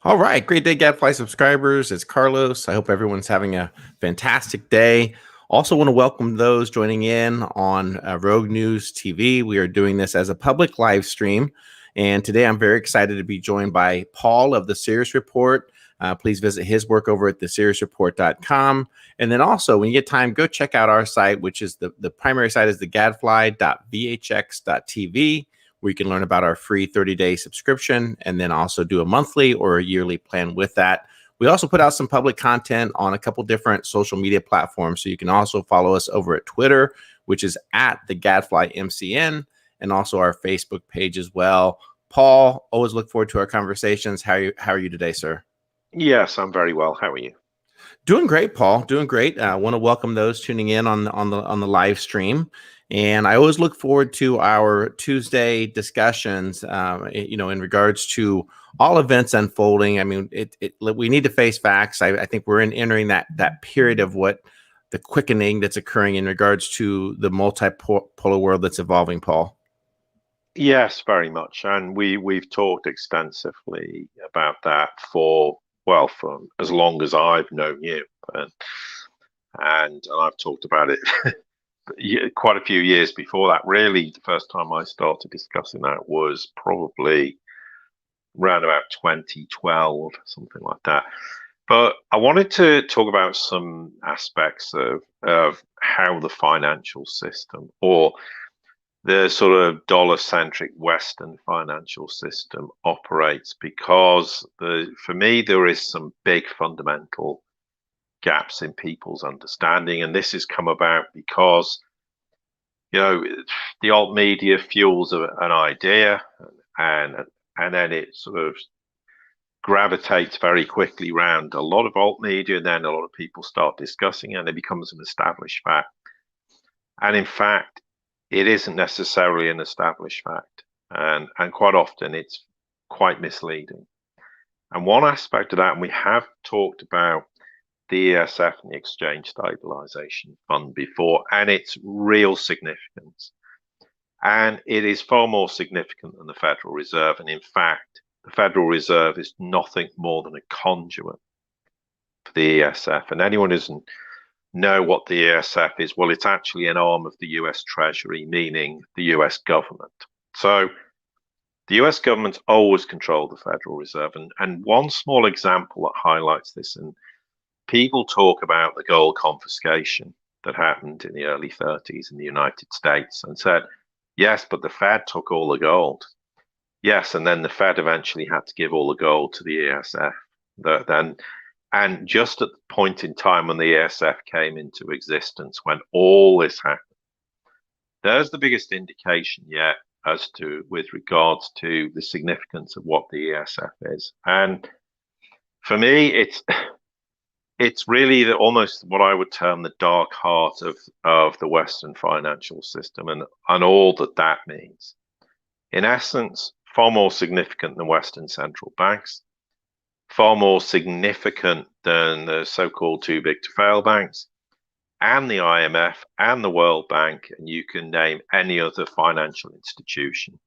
All right, great day, Gadfly subscribers. It's Carlos. I hope everyone's having a fantastic day. Also, want to welcome those joining in on Rogue News TV. We are doing this as a public live stream, and today I'm very excited to be joined by Paul of the Serious Report. Please visit his work over at theserious.report.com. And then also, when you get time, go check out our site, which is the primary site is the gadfly.vhx.tv, where you can learn about our free 30-day subscription and then also do a monthly or a yearly plan with that. We also put out some public content on a couple different social media platforms. So you can also follow us over at Twitter, which is at the Gadfly MCN, and also our Facebook page as well. Paul, always look forward to our conversations. How are you today, sir? Yes, I'm very well. How are you? Doing great, Paul. Doing great. I want to welcome those tuning in on the live stream. And I always look forward to our Tuesday discussions, in regards to all events unfolding. I mean, we need to face facts. I think we're entering that period of what the quickening that's occurring in regards to the multipolar world that's evolving, Paul. Yes, very much. And we've talked extensively about that for as long as I've known you. And I've talked about it quite a few years before that. Really, the first time I started discussing that was probably around about 2012, something like that. But I wanted to talk about some aspects of how the financial system, or the sort of dollar-centric Western financial system, operates, because for me there is some big fundamental gaps in people's understanding, and this has come about because the alt media fuels an idea, and then it sort of gravitates very quickly around a lot of alt media, and then a lot of people start discussing it, and it becomes an established fact. And in fact, it isn't necessarily an established fact, and quite often it's quite misleading. And one aspect of that, and we have talked about the ESF and the Exchange Stabilization Fund before, and its real significance. And it is far more significant than the Federal Reserve. And in fact, the Federal Reserve is nothing more than a conduit for the ESF. And anyone who doesn't know what the ESF is, well, it's actually an arm of the US Treasury, meaning the US government. So the US government's always controlled the Federal Reserve. And one small example that highlights this, and people talk about the gold confiscation that happened in the early 30s in the United States and said, yes, but the Fed took all the gold. Yes, and then the Fed eventually had to give all the gold to the ESF. And just at the point in time when the ESF came into existence, when all this happened, there's the biggest indication yet as to, with regards to the significance of what the ESF is. And for me, it's really almost what I would term the dark heart of the Western financial system, and all that means. In essence, far more significant than Western central banks, far more significant than the so-called too big to fail banks, and the IMF and the World Bank, and you can name any other financial institution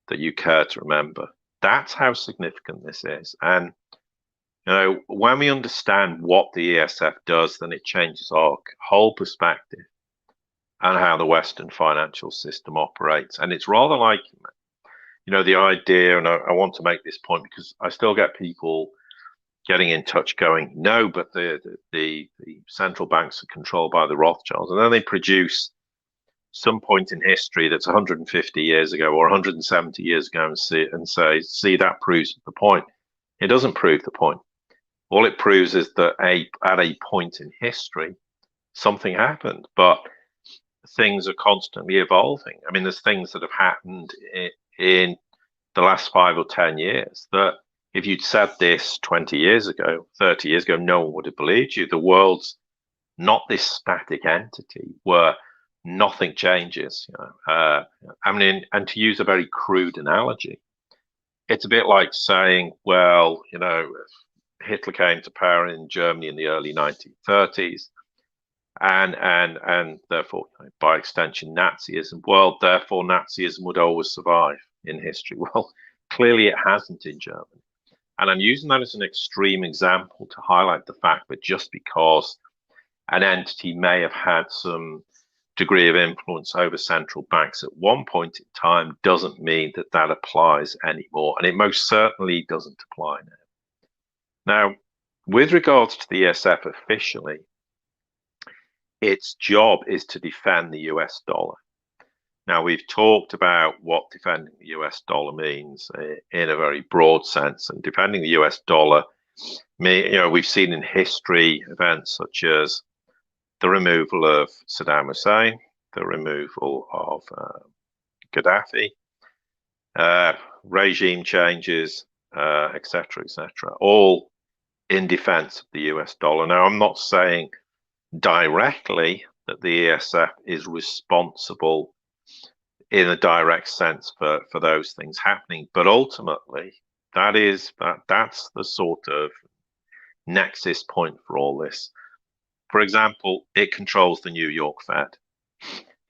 that you care to remember. That's how significant this is. And when we understand what the ESF does, then it changes our whole perspective on how the Western financial system operates. And it's rather like, the idea, and I want to make this point because I still get people getting in touch going, no, but the central banks are controlled by the Rothschilds. And then they produce some point in history that's 150 years ago or 170 years ago and say, see, that proves the point. It doesn't prove the point. All it proves is that at a point in history, something happened, but things are constantly evolving. I mean, there's things that have happened in the last 5 or 10 years that if you'd said this 20 years ago, 30 years ago, no one would have believed you. The world's not this static entity where nothing changes. I mean, and to use a very crude analogy, it's a bit like saying, well, Hitler came to power in Germany in the early 1930s, and therefore, by extension, Nazism. Well, therefore, Nazism would always survive in history. Well, clearly it hasn't in Germany. And I'm using that as an extreme example to highlight the fact that just because an entity may have had some degree of influence over central banks at one point in time doesn't mean that that applies anymore. And it most certainly doesn't apply now. Now, with regards to the ESF officially, its job is to defend the US dollar. Now, we've talked about what defending the US dollar means in a very broad sense. And defending the US dollar, we've seen in history events such as the removal of Saddam Hussein, the removal of Gaddafi, regime changes, etc., etc., all in defense of the US dollar. Now, I'm not saying directly that the ESF is responsible in a direct sense for those things happening, but ultimately that's the sort of nexus point for all this. For example, it controls the New York Fed.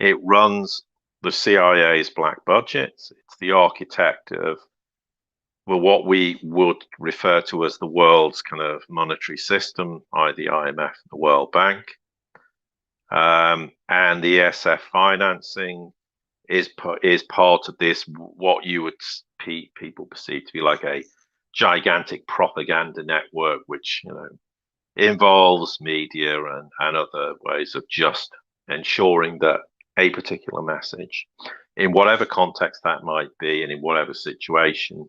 It runs the CIA's black budgets. It's the architect of what we would refer to as the world's kind of monetary system, i.e. the IMF and the World Bank. And the ESF financing is part of this, what you would people perceive to be like a gigantic propaganda network, which involves media and other ways of just ensuring that a particular message, in whatever context that might be and in whatever situation,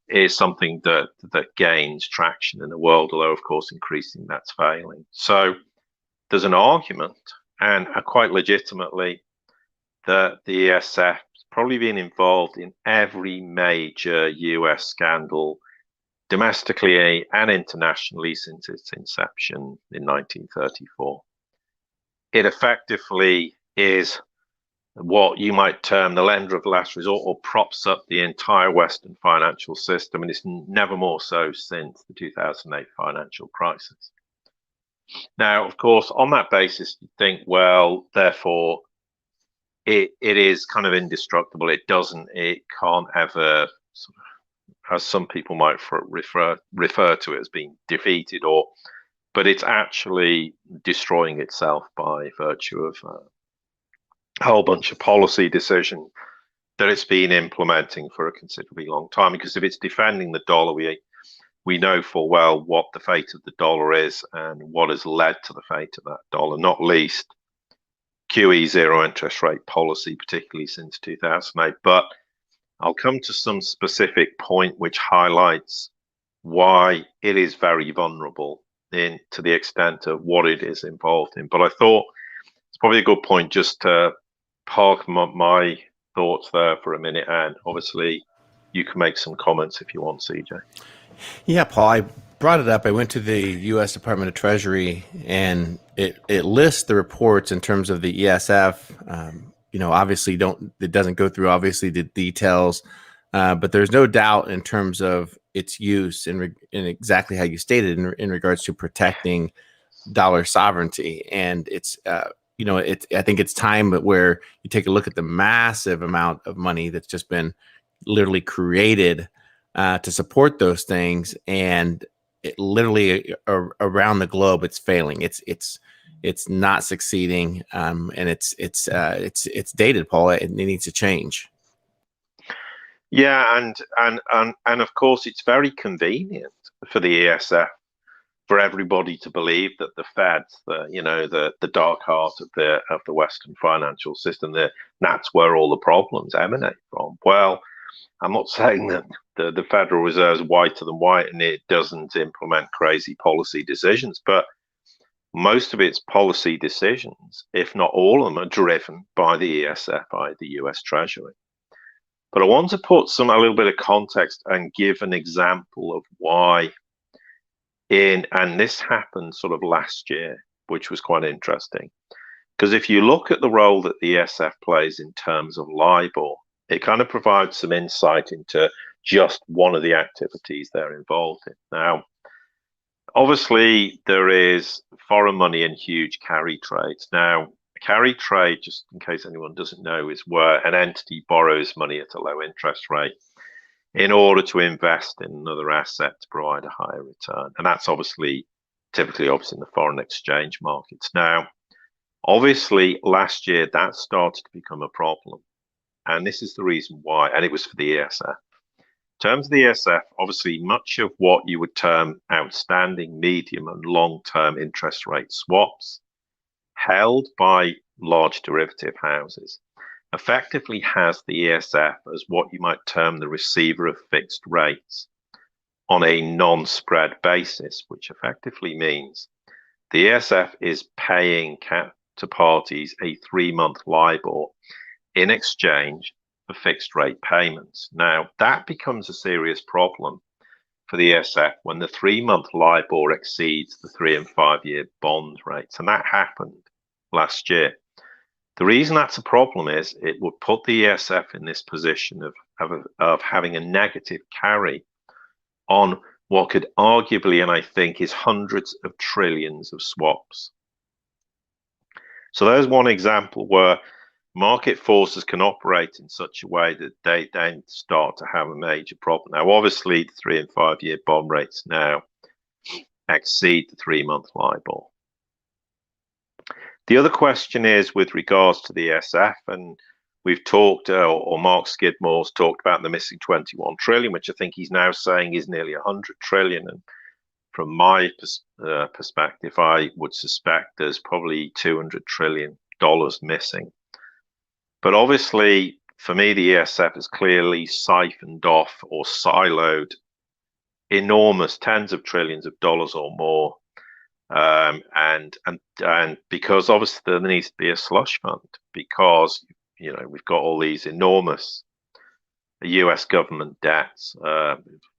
is something that gains traction in the world, although of course increasingly that's failing. So there's an argument, and quite legitimately, that the ESF has probably been involved in every major US scandal domestically and internationally since its inception in 1934. It effectively is what you might term the lender of last resort, or props up the entire Western financial system, and it's never more so since the 2008 financial crisis. Now, of course, on that basis, you think, well, therefore, it is kind of indestructible. It can't ever, as some people might refer to it as being defeated, but it's actually destroying itself by virtue of a whole bunch of policy decision that it's been implementing for a considerably long time. Because if it's defending the dollar, we know full well what the fate of the dollar is and what has led to the fate of that dollar, not least QE zero interest rate policy, particularly since 2008. But I'll come to some specific point which highlights why it is very vulnerable to the extent of what it is involved in. But I thought it's probably a good point just to park my thoughts there for a minute, and obviously you can make some comments if you want, CJ. Yeah, Paul, I brought it up. I went to the U.S. Department of Treasury, and it lists the reports in terms of the ESF. Obviously, it doesn't go through obviously the details, but there's no doubt in terms of its use in exactly how you stated in regards to protecting dollar sovereignty. And it's I think it's time where you take a look at the massive amount of money that's just been literally created to support those things, and it literally around the globe it's failing. It's not succeeding, and it's dated, Paul. It needs to change. Yeah, and of course it's very convenient for the ESF for everybody to believe that the Fed, the dark heart of the Western financial system, that's where all the problems emanate from. Well, I'm not saying that the Federal Reserve is whiter than white and it doesn't implement crazy policy decisions, but most of its policy decisions, if not all of them, are driven by the ESF, by the US Treasury. But I want to put a little bit of context and give an example of why and this happened sort of last year, which was quite interesting. Because if you look at the role that the ESF plays in terms of LIBOR, it kind of provides some insight into just one of the activities they're involved in. Now, obviously, there is foreign money and huge carry trades. Now, a carry trade, just in case anyone doesn't know, is where an entity borrows money at a low interest rate in order to invest in another asset to provide a higher return. And that's typically in the foreign exchange markets. Now, obviously, last year that started to become a problem. And this is the reason why, and it was for the ESF. In terms of the ESF, obviously, much of what you would term outstanding medium and long-term interest rate swaps held by large derivative houses effectively has the ESF as what you might term the receiver of fixed rates on a non-spread basis, which effectively means the ESF is paying to parties a 3-month LIBOR in exchange for fixed rate payments. Now, that becomes a serious problem for the ESF when the 3-month LIBOR exceeds the 3 and 5 year bond rates. And that happened last year. The reason that's a problem is it would put the ESF in this position of having a negative carry on what could arguably, and I think, is hundreds of trillions of swaps. So there's one example where market forces can operate in such a way that they then start to have a major problem. Now, obviously, the 3 and 5 year bond rates now exceed the 3-month LIBOR. The other question is with regards to the ESF, and we've talked, or Mark Skidmore's talked about the missing 21 trillion, which I think he's now saying is nearly 100 trillion. And from my perspective, I would suspect there's probably $200 trillion missing. But obviously, for me, the ESF has clearly siphoned off or siloed enormous tens of trillions of dollars or more. And because obviously there needs to be a slush fund, because we've got all these enormous US government debts.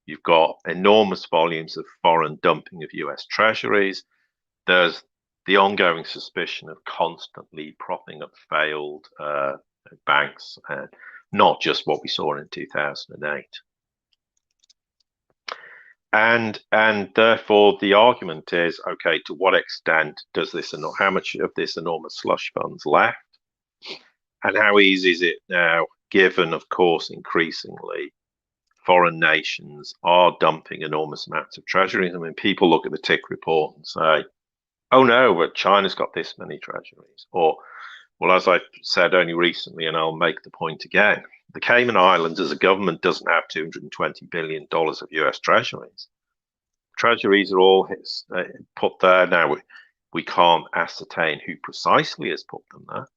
You've got enormous volumes of foreign dumping of US treasuries. There's the ongoing suspicion of constantly propping up failed banks, not just what we saw in 2008. And therefore the argument is, okay, to what extent does this, how much of this enormous slush funds left, and how easy is it now, given, of course, increasingly foreign nations are dumping enormous amounts of treasuries? I mean, people look at the tick report and say, oh no, but China's got this many treasuries. Or, well, as I said only recently, and I'll make the point again, the Cayman Islands as a government doesn't have $220 billion of US treasuries. Treasuries are all put there. Now, we can't ascertain who precisely has put them there,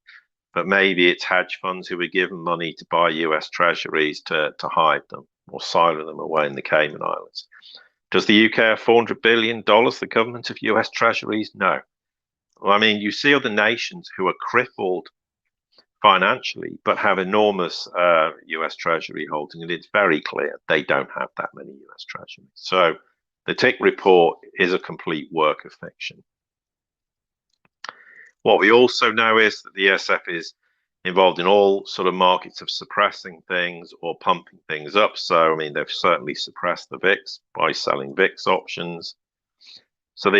but maybe it's hedge funds who were given money to buy US treasuries to hide them or silo them away in the Cayman Islands. Does the UK have $400 billion, the government of US treasuries? No. Well, I mean, you see other nations who are crippled financially, but have enormous US Treasury holding, and it's very clear they don't have that many US Treasuries. So the tick report is a complete work of fiction. What we also know is that the ESF is involved in all sort of markets of suppressing things or pumping things up. So, I mean, they've certainly suppressed the VIX by selling VIX options. So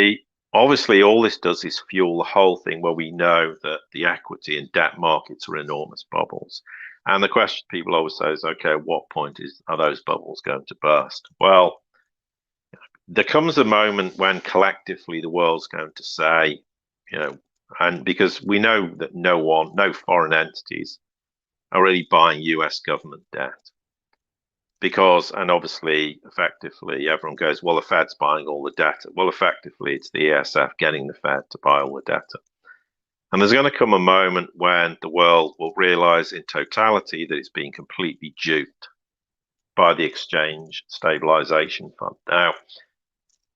obviously, all this does is fuel the whole thing where we know that the equity and debt markets are enormous bubbles. And the question people always say is, okay, at what point are those bubbles going to burst? Well, there comes a moment when collectively the world's going to say, and because we know that no foreign entities are really buying US government debt. Because, and obviously, effectively, everyone goes, well, the Fed's buying all the data. Well, effectively, it's the ESF getting the Fed to buy all the data. And there's going to come a moment when the world will realize in totality that it's being completely duped by the Exchange Stabilization Fund. Now,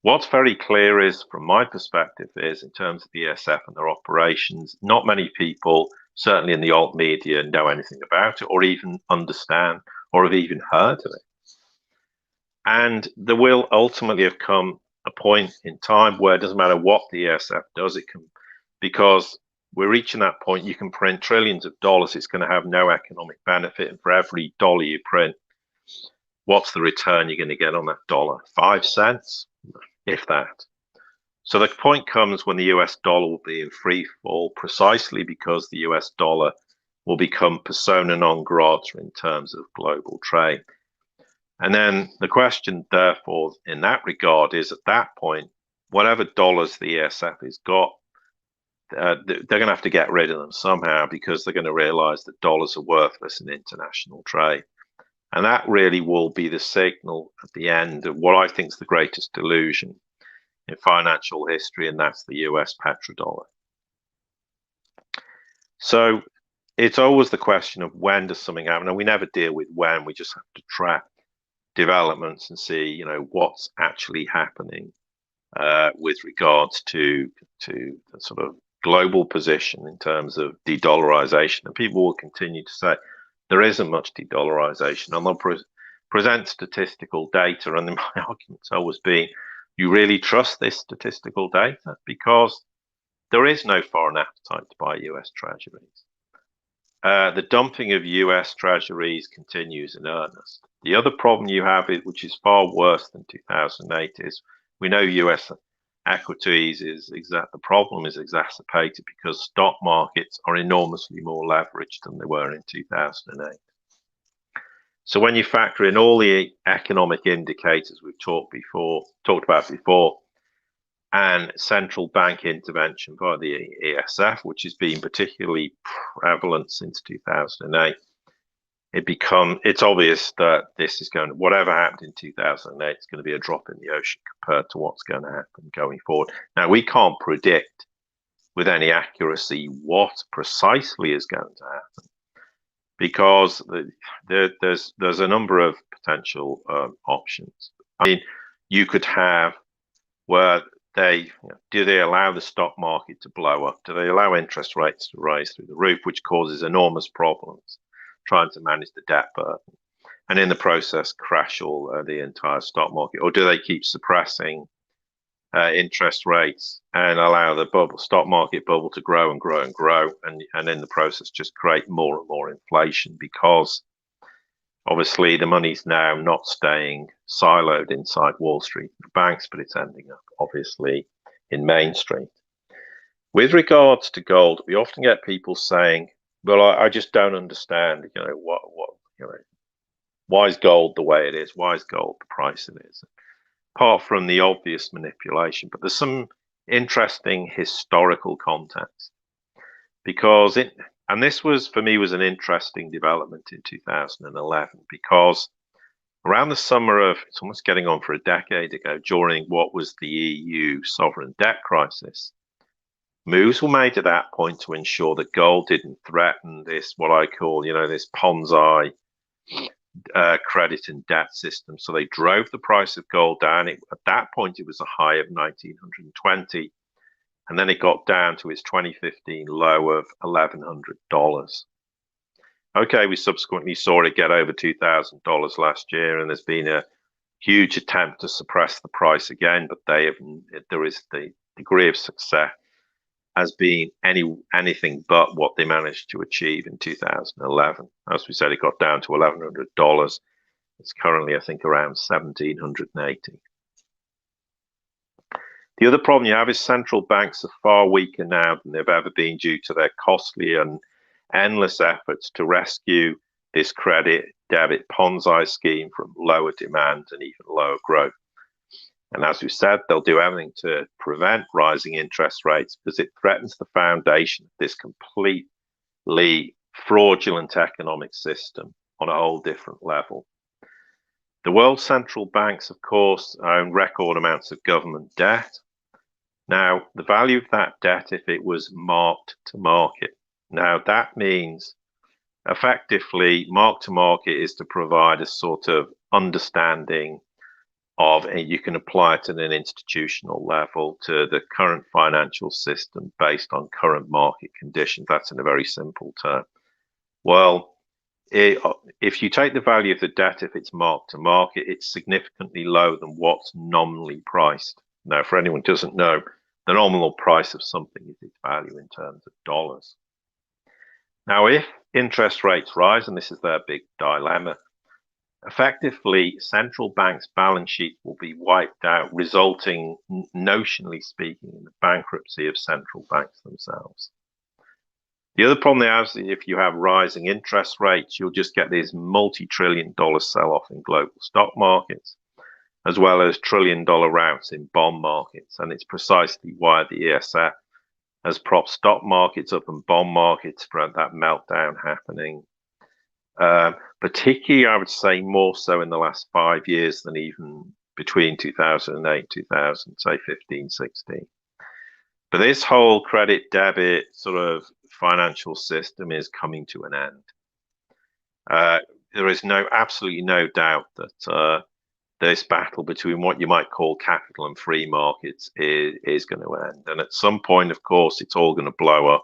what's very clear is, from my perspective, is in terms of the ESF and their operations, not many people, certainly in the alt media, know anything about it or even understand or have even heard of it. And there will ultimately have come a point in time where it doesn't matter what the ESF does, it can, because we're reaching that point, you can print trillions of dollars, it's going to have no economic benefit. And for every dollar you print, what's the return you're going to get on that dollar? 5 cents, if that. So the point comes when the US dollar will be in free fall, precisely because the US dollar will become persona non grata in terms of global trade. And then the question, therefore, in that regard is at that point, whatever dollars the ESF has got, they're going to have to get rid of them somehow because they're going to realize that dollars are worthless in international trade. And that really will be the signal at the end of what I think is the greatest delusion in financial history, and that's the US petrodollar. So it's always the question of when does something happen, and we never deal with when. We just have to track developments and see, you know, what's actually happening with regards to the sort of global position in terms of de-dollarization. And people will continue to say there isn't much de-dollarization, and they'll present statistical data. And my argument's always been, you really trust this statistical data? Because there is no foreign appetite to buy US treasuries. The dumping of US treasuries continues in earnest. The other problem you have, which is far worse than 2008, is we know US equities the problem is exacerbated because stock markets are enormously more leveraged than they were in 2008. So when you factor in all the economic indicators we've talked about before, and central bank intervention by the ESF, which has been particularly prevalent since 2008, it's obvious that this is whatever happened in 2008 is going to be a drop in the ocean compared to what's going to happen going forward. Now, we can't predict with any accuracy what precisely is going to happen, because there's a number of potential options. I mean, you could have where do they allow the stock market to blow up? Do they allow interest rates to rise through the roof, which causes enormous problems trying to manage the debt burden, and in the process crash the entire stock market? Or do they keep suppressing interest rates and allow the stock market bubble to grow and grow and grow, and in the process just create more and more inflation? Because obviously the money's now not staying siloed inside Wall Street banks, but it's ending up obviously in Main Street. With regards to gold, we often get people saying, well, I just don't understand, why is gold the way it is? Why is gold the price it is? Apart from the obvious manipulation, but there's some interesting historical context, because and this was, for me, was an interesting development in 2011, because around the summer of, it's almost getting on for a decade ago, during what was the EU sovereign debt crisis, moves were made at that point to ensure that gold didn't threaten this, what I call, this Ponzi credit and debt system. So they drove the price of gold down. At that point, it was a high of 1,920. And then it got down to its 2015 low of $1,100. Okay, we subsequently saw it get over $2,000 last year, and there's been a huge attempt to suppress the price again, but there is the degree of success has been anything but what they managed to achieve in 2011. As we said, it got down to $1,100. It's currently, I think, around 1,780. The other problem you have is central banks are far weaker now than they've ever been due to their costly and endless efforts to rescue this credit debit Ponzi scheme from lower demand and even lower growth. And as we said, they'll do everything to prevent rising interest rates because it threatens the foundation of this completely fraudulent economic system on a whole different level. The world's central banks, of course, own record amounts of government debt. Now, the value of that debt, if it was marked to market, now that means effectively mark to market is to provide a sort of understanding of, and you can apply it at an institutional level to the current financial system based on current market conditions. That's in a very simple term. Well, if you take the value of the debt, if it's marked to market, it's significantly lower than what's nominally priced. Now, for anyone who doesn't know, the nominal price of something is its value in terms of dollars. Now, if interest rates rise, and this is their big dilemma, effectively, central banks' balance sheets will be wiped out, resulting, notionally speaking, in the bankruptcy of central banks themselves. The other problem they have is if you have rising interest rates, you'll just get this multi-trillion-dollar sell-off in global stock markets, as well as trillion-dollar routes in bond markets. And it's precisely why the ESF has propped stock markets up and bond markets to prevent that meltdown happening. Particularly, I would say more so in the last 5 years than even between 2008, 2000, say 15, 16. But this whole credit debit sort of financial system is coming to an end. There is absolutely no doubt that this battle between what you might call capital and free markets is going to end. And at some point, of course, it's all going to blow up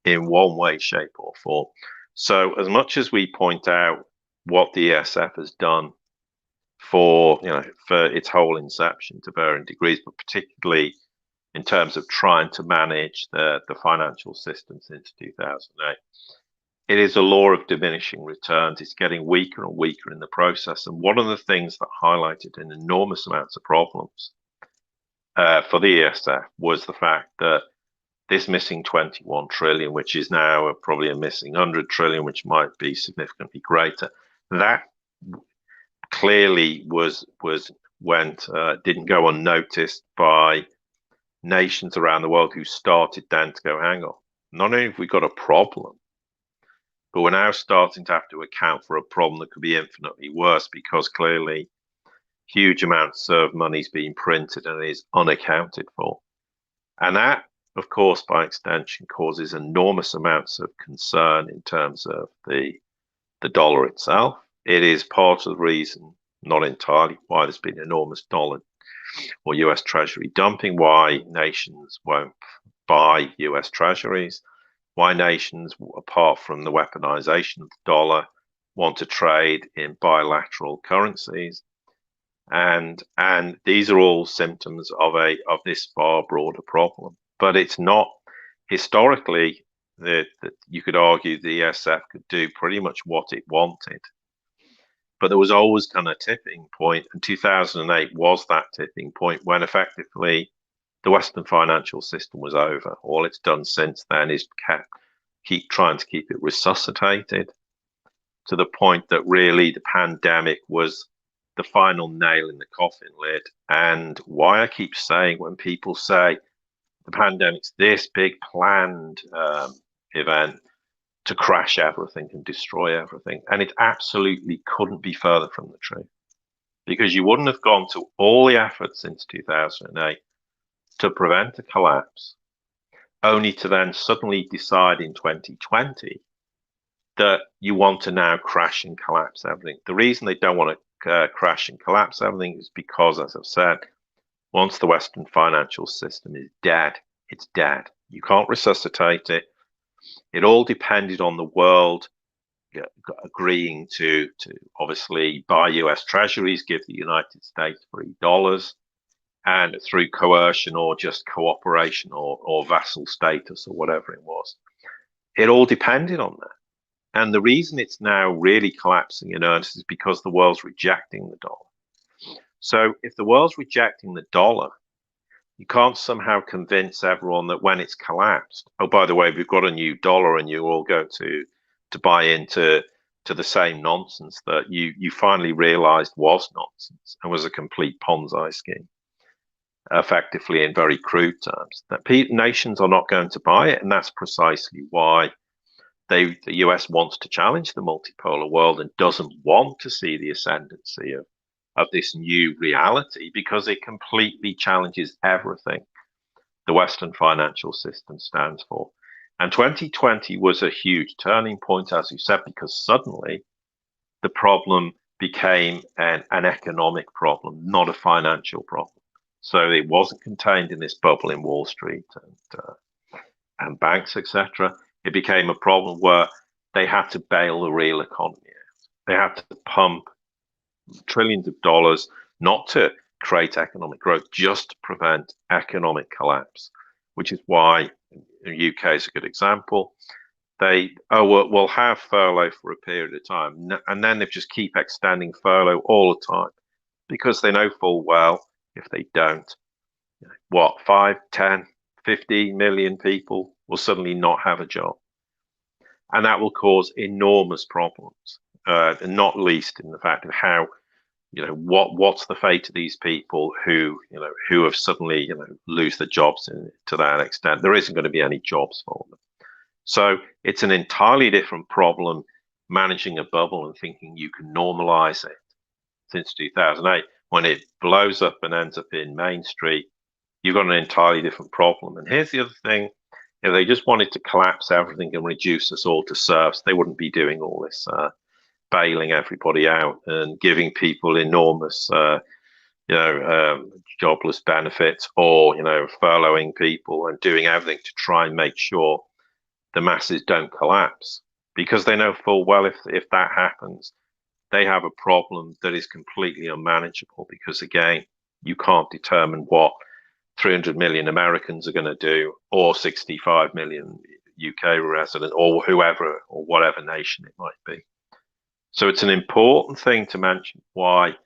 in one way, shape, or form. So as much as we point out what the ESF has done for its whole inception to varying degrees, but particularly in terms of trying to manage the financial system since 2008. It is a law of diminishing returns. It's getting weaker and weaker in the process. And one of the things that highlighted an enormous amounts of problems for the ESF was the fact that this missing 21 trillion, which is now probably a missing 100 trillion, which might be significantly greater, that clearly didn't go unnoticed by nations around the world who started then to go, hang on, not only have we got a problem, but we're now starting to have to account for a problem that could be infinitely worse, because clearly huge amounts of money is being printed and is unaccounted for. And that, of course, by extension, causes enormous amounts of concern in terms of the dollar itself. It is part of the reason, not entirely, why there's been enormous dollar or US Treasury dumping, why nations won't buy US Treasuries, why nations, apart from the weaponization of the dollar, want to trade in bilateral currencies. And these are all symptoms of this far broader problem. But it's not historically that you could argue the ESF could do pretty much what it wanted. But there was always kind of a tipping point, and 2008 was that tipping point when effectively the Western financial system was over. All it's done since then is keep trying to keep it resuscitated, to the point that really the pandemic was the final nail in the coffin lid. And why I keep saying, when people say the pandemic's this big planned event to crash everything and destroy everything, and it absolutely couldn't be further from the truth, because you wouldn't have gone to all the efforts since 2008 to prevent a collapse, only to then suddenly decide in 2020 that you want to now crash and collapse everything. The reason they don't want to crash and collapse everything is because, as I've said, once the Western financial system is dead, it's dead. You can't resuscitate it. It all depended on the world agreeing to obviously buy US Treasuries, give the United States $3, and through coercion or just cooperation or vassal status or whatever it was. It all depended on that. And the reason it's now really collapsing in earnest is because the world's rejecting the dollar. So if the world's rejecting the dollar, you can't somehow convince everyone that when it's collapsed, oh, by the way, we've got a new dollar, and you all go to buy into the same nonsense that you finally realized was nonsense and was a complete Ponzi scheme, effectively, in very crude terms. That nations are not going to buy it, and that's precisely why the US wants to challenge the multipolar world and doesn't want to see the ascendancy of this new reality, because it completely challenges everything the Western financial system stands for. And 2020 was a huge turning point, as you said, because suddenly the problem became an economic problem, not a financial problem. So it wasn't contained in this bubble in Wall Street and banks, etc. It became a problem where they had to bail the real economy out. They had to pump trillions of dollars, not to create economic growth, just to prevent economic collapse, which is why the UK is a good example. We'll have furlough for a period of time, and then they just keep extending furlough all the time, because they know full well if they don't, 5, 10, 15 million people will suddenly not have a job. and that will cause enormous problems, and not least in the fact of how, what's the fate of these people who have suddenly, lose their jobs to that extent. There isn't going to be any jobs for them. So it's an entirely different problem managing a bubble and thinking you can normalize it. Since 2008, when it blows up and ends up in Main Street, you've got an entirely different problem. And here's the other thing: if they just wanted to collapse everything and reduce us all to serfs, they wouldn't be doing all this bailing everybody out and giving people enormous, jobless benefits, or furloughing people and doing everything to try and make sure the masses don't collapse, because they know full well if that happens, they have a problem that is completely unmanageable, because again, you can't determine what 300 million Americans are going to do, or 65 million UK residents, or whoever, or whatever nation it might be. So it's an important thing to mention why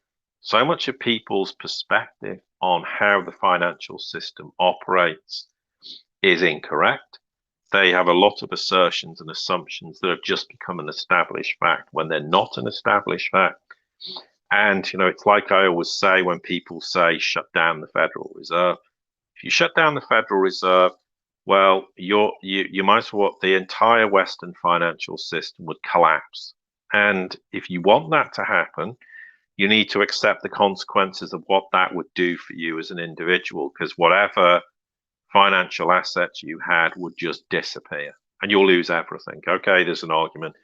so much of people's perspective on how the financial system operates is incorrect. They have a lot of assertions and assumptions that have just become an established fact when they're not an established fact. And, it's like I always say when people say shut down the Federal Reserve. If you shut down the Federal Reserve, well, you might as well, the entire Western financial system would collapse. And if you want that to happen, you need to accept the consequences of what that would do for you as an individual, because whatever financial assets you had would just disappear and you'll lose everything. Okay, there's an argument.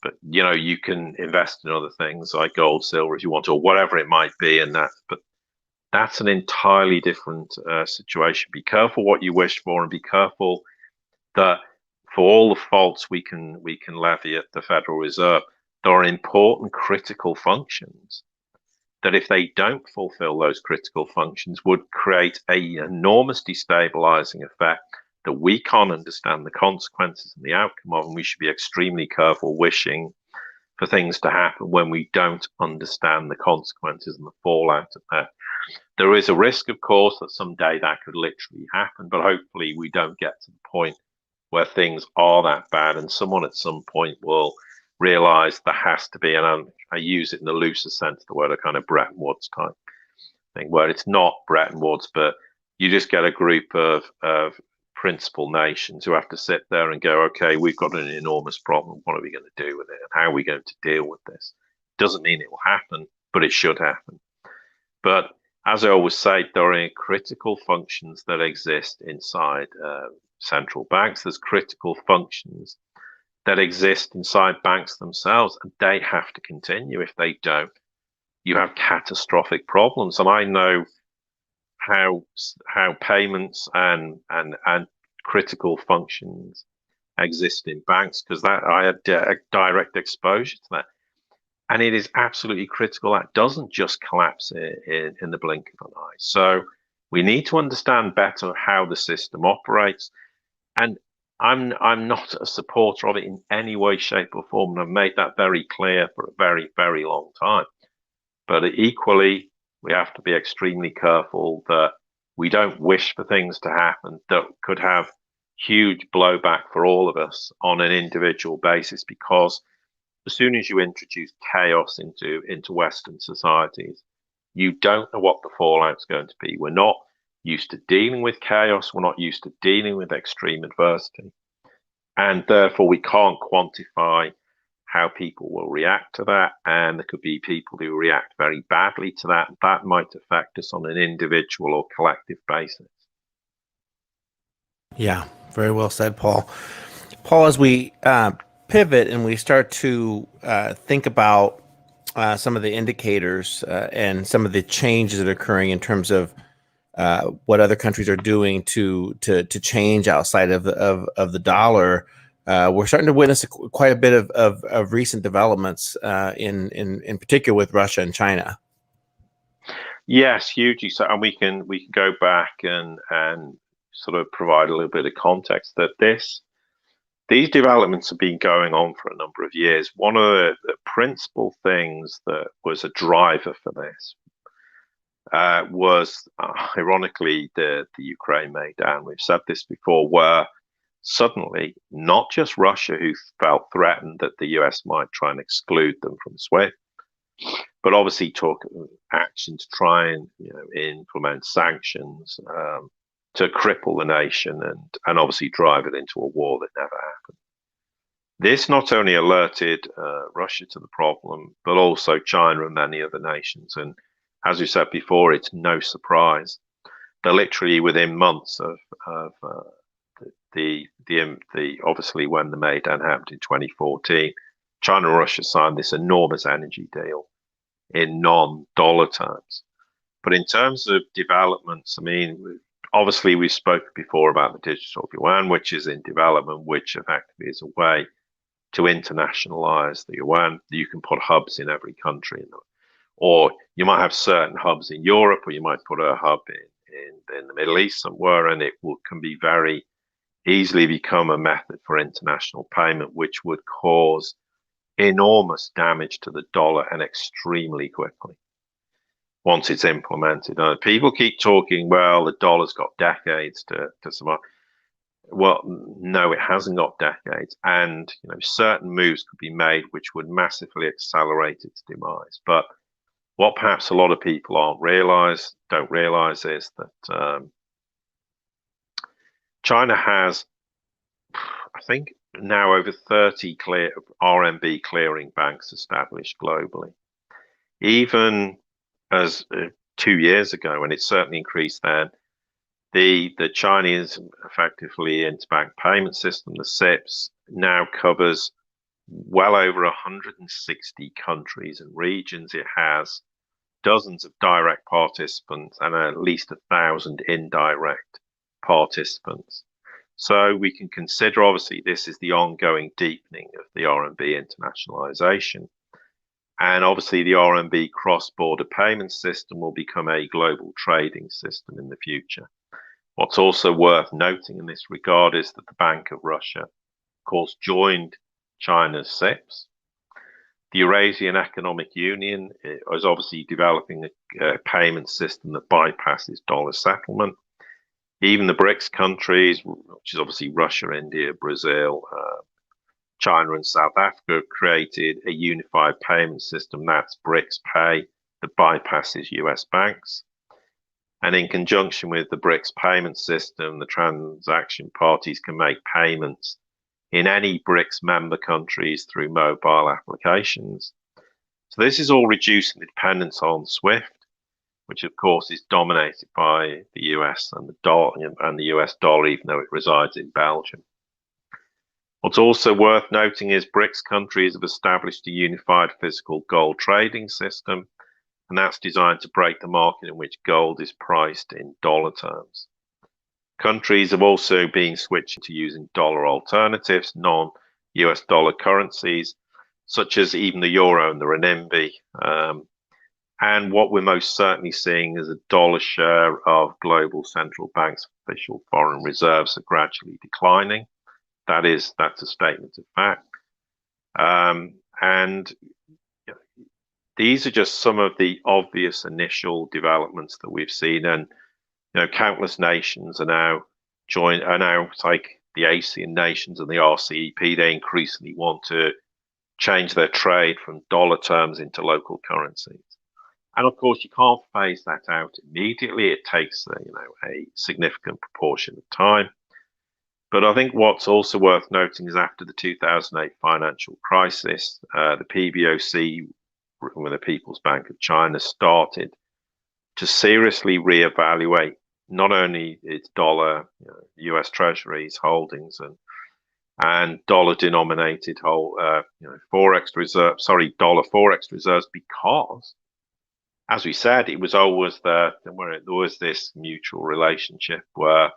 But you can invest in other things like gold, silver if you want to, or whatever it might be, but that's an entirely different situation. Be careful what you wish for, and be careful that for all the faults we can levy at the Federal Reserve, there are important critical functions that, if they don't fulfill those critical functions, would create an enormous destabilizing effect that we can't understand the consequences and the outcome of, and we should be extremely careful wishing for things to happen when we don't understand the consequences and the fallout of that. There is a risk, of course, that someday that could literally happen, but hopefully we don't get to the point where things are that bad, and someone at some point will realize there has to be, and I use it in the looser sense of the word, a kind of Bretton Woods type thing, where it's not Bretton Woods, but you just get a group of principal nations who have to sit there and go, okay, we've got an enormous problem. What are we going to do with it? And how are we going to deal with this? Doesn't mean it will happen, but it should happen. But as I always say, there are critical functions that exist inside central banks. There's critical functions that exist inside banks themselves, and they have to continue. If they don't, you have catastrophic problems. And I know how payments and critical functions exist in banks, because I had direct exposure to that. And it is absolutely critical. That doesn't just collapse in the blink of an eye. So we need to understand better how the system operates. And I'm not a supporter of it in any way, shape, or form, and I've made that very clear for a very, very long time. But equally, we have to be extremely careful that we don't wish for things to happen that could have huge blowback for all of us on an individual basis, because as soon as you introduce chaos into Western societies, you don't know what the fallout's going to be. We're not used to dealing with chaos. We're not used to dealing with extreme adversity. And therefore, we can't quantify how people will react to that. And there could be people who react very badly to that. That might affect us on an individual or collective basis. Yeah, very well said, Paul. Paul, as we pivot and we start to think about some of the indicators and some of the changes that are occurring in terms of what other countries are doing to change outside of the dollar, we're starting to witness quite a bit of recent developments in particular with Russia and China. Yes, hugely so. And we can go back and sort of provide a little bit of context that these developments have been going on for a number of years. One of the principal things that was a driver for this was, ironically, the Ukraine Maidan. We've said this before, where suddenly not just Russia, who felt threatened that the US might try and exclude them from SWIFT, but obviously took action to try and implement sanctions to cripple the nation and obviously drive it into a war that never happened. This not only alerted Russia to the problem, but also China and many other nations. And as we said before, it's no surprise that literally within months of the obviously when the Maidan happened in 2014, China and Russia signed this enormous energy deal in non-dollar terms. But in terms of developments, I mean, obviously we spoke before about the digital yuan, which is in development, which effectively is a way to internationalize the yuan. You can put hubs in every country, or you might have certain hubs in Europe, or you might put a hub in the Middle East somewhere, and it can be very easily become a method for international payment, which would cause enormous damage to the dollar and extremely quickly once it's implemented. People keep talking, well, the dollar's got decades to survive. Well, no, it hasn't got decades, and certain moves could be made which would massively accelerate its demise. But what perhaps a lot of people don't realize is that China has, I think, now over 30 RMB clearing banks established globally. Even as 2 years ago, and it certainly increased then, the Chinese effectively interbank payment system, the CIPS, now covers well over 160 countries and regions. It has dozens of direct participants and at least 1,000 indirect participants. So we can consider, obviously, this is the ongoing deepening of the RMB internationalization. And obviously, the RMB cross-border payment system will become a global trading system in the future. What's also worth noting in this regard is that the Bank of Russia, of course, joined China's CIPS. The Eurasian Economic Union is obviously developing a payment system that bypasses dollar settlement. Even the BRICS countries, which is obviously Russia, India, Brazil, China, and South Africa, created a unified payment system, that's BRICS Pay, that bypasses US banks. And in conjunction with the BRICS payment system, the transaction parties can make payments in any BRICS member countries through mobile applications. So this is all reducing the dependence on SWIFT, which of course is dominated by the US and the US dollar, even though it resides in Belgium. What's also worth noting is BRICS countries have established a unified physical gold trading system, and that's designed to break the market in which gold is priced in dollar terms. Countries have also been switching to using dollar alternatives, non-US dollar currencies, such as even the euro and the renminbi. And what we're most certainly seeing is a dollar share of global central banks' official foreign reserves are gradually declining. That's a statement of fact. And these are just some of the obvious initial developments that we've seen, and countless nations are now like the ASEAN nations and the RCEP. They increasingly want to change their trade from dollar terms into local currencies, and of course you can't phase that out immediately. It takes a significant proportion of time. But I think what's also worth noting is after the 2008 financial crisis, the PBOC, the People's Bank of China, started to seriously reevaluate not only its dollar, US Treasuries holdings and dollar-denominated forex reserves, dollar forex reserves, because, as we said, it was always there was this mutual relationship where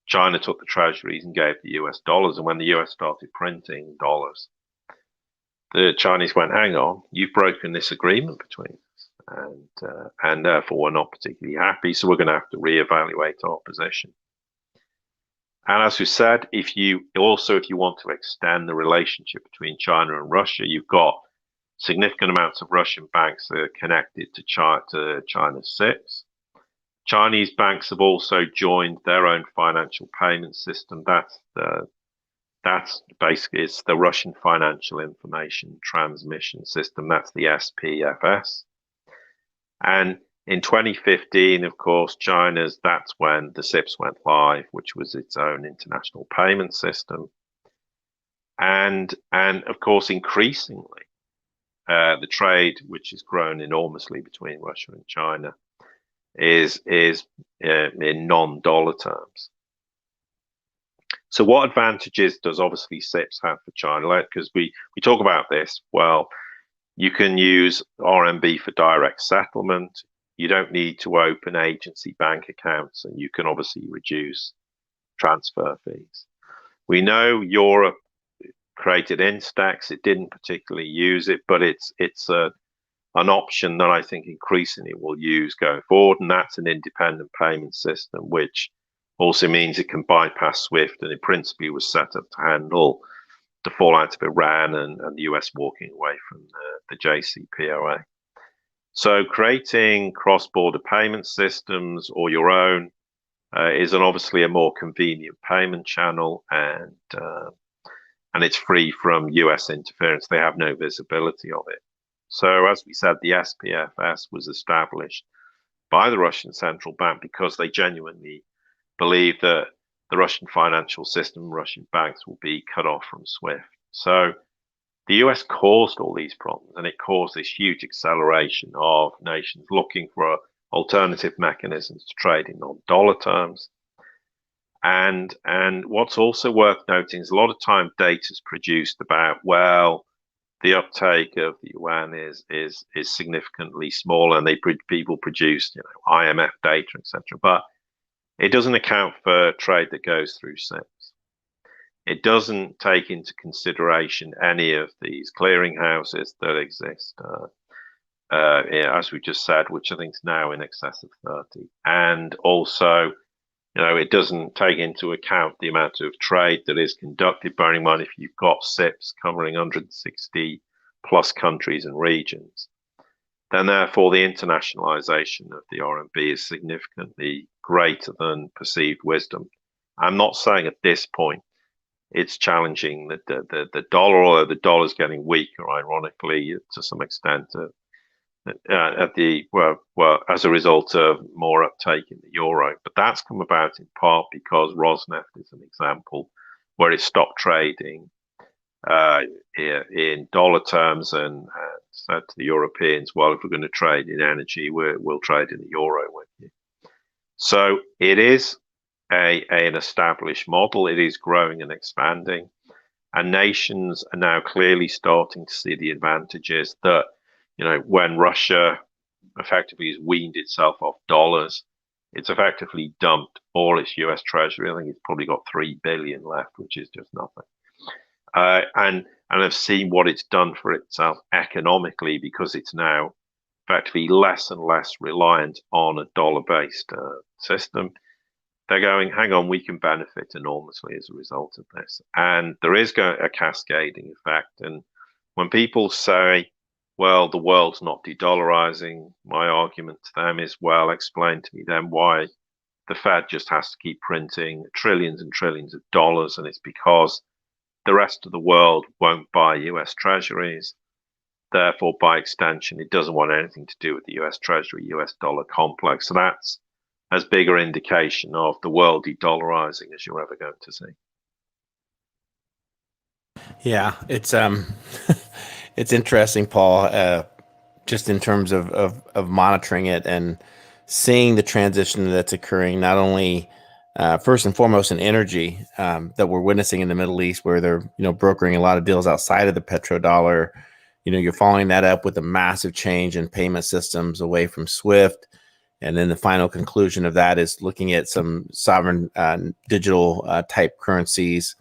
China took the treasuries and gave the US dollars, and when the US started printing dollars, the Chinese went, hang on, you've broken this agreement between us, and therefore we're not particularly happy, so we're going to have to reevaluate our position. And as we said, if you want to extend the relationship between China and Russia, you've got significant amounts of Russian banks that are connected to China's CIPS. Chinese banks have also joined their own financial payment system. That's the That's basically, it's the Russian Financial Information Transmission System. That's the SPFS. And in 2015, of course, that's when the SIPS went live, which was its own international payment system. And of course, increasingly, the trade, which has grown enormously between Russia and China, is in non-dollar terms. So what advantages does obviously SIPS have for China? Because we talk about this, well, you can use RMB for direct settlement. You don't need to open agency bank accounts, and you can obviously reduce transfer fees. We know Europe created Instax. It didn't particularly use it, but it's an option that I think increasingly will use going forward, and that's an independent payment system, which also means it can bypass SWIFT, and it principally was set up to handle the fallout of Iran and the US walking away from the JCPOA. So creating cross-border payment systems or your own is obviously a more convenient payment channel, and it's free from US interference. They have no visibility of it. So as we said, the SPFS was established by the Russian central bank because they genuinely believe that the Russian financial system, Russian banks will be cut off from SWIFT. So the US caused all these problems, and it caused this huge acceleration of nations looking for alternative mechanisms to trade in non-dollar terms. And what's also worth noting is a lot of time data is produced about, well, the uptake of the yuan is significantly smaller, and people produce IMF data, etc. But it doesn't account for trade that goes through SIPS. It doesn't take into consideration any of these clearinghouses that exist, as we just said, which I think is now in excess of 30. And also, it doesn't take into account the amount of trade that is conducted, bearing in mind if you've got SIPS covering 160 plus countries and regions, then therefore the internationalization of the RMB is significantly greater than perceived wisdom. I'm not saying at this point it's challenging the dollar, although the dollar is getting weaker, ironically, to some extent, as a result of more uptake in the euro. But that's come about in part because Rosneft is an example where it stopped trading in dollar terms and said to the Europeans, well, if we're going to trade in energy, we'll trade in the euro with you. So it is an established model. It is growing and expanding, and nations are now clearly starting to see the advantages that, when Russia effectively has weaned itself off dollars, it's effectively dumped all its US Treasury. I think it's probably got $3 billion left, which is just nothing. And I've seen what it's done for itself economically, because it's now effectively less and less reliant on a dollar-based system. They're going, hang on, we can benefit enormously as a result of this. And there is a cascading effect. And when people say, well, the world's not de-dollarizing, my argument to them is, well, explain to me then why the Fed just has to keep printing trillions and trillions of dollars, and it's because the rest of the world won't buy US Treasuries. Therefore, by extension, it doesn't want anything to do with the US Treasury, US dollar complex. So that's as big an indication of the world de-dollarizing as you're ever going to see. Yeah, it's it's interesting, Paul, just in terms of monitoring it and seeing the transition that's occurring, not only first and foremost in energy that we're witnessing in the Middle East, where they're brokering a lot of deals outside of the petrodollar. You're following that up with a massive change in payment systems away from SWIFT. And then the final conclusion of that is looking at some sovereign digital type currencies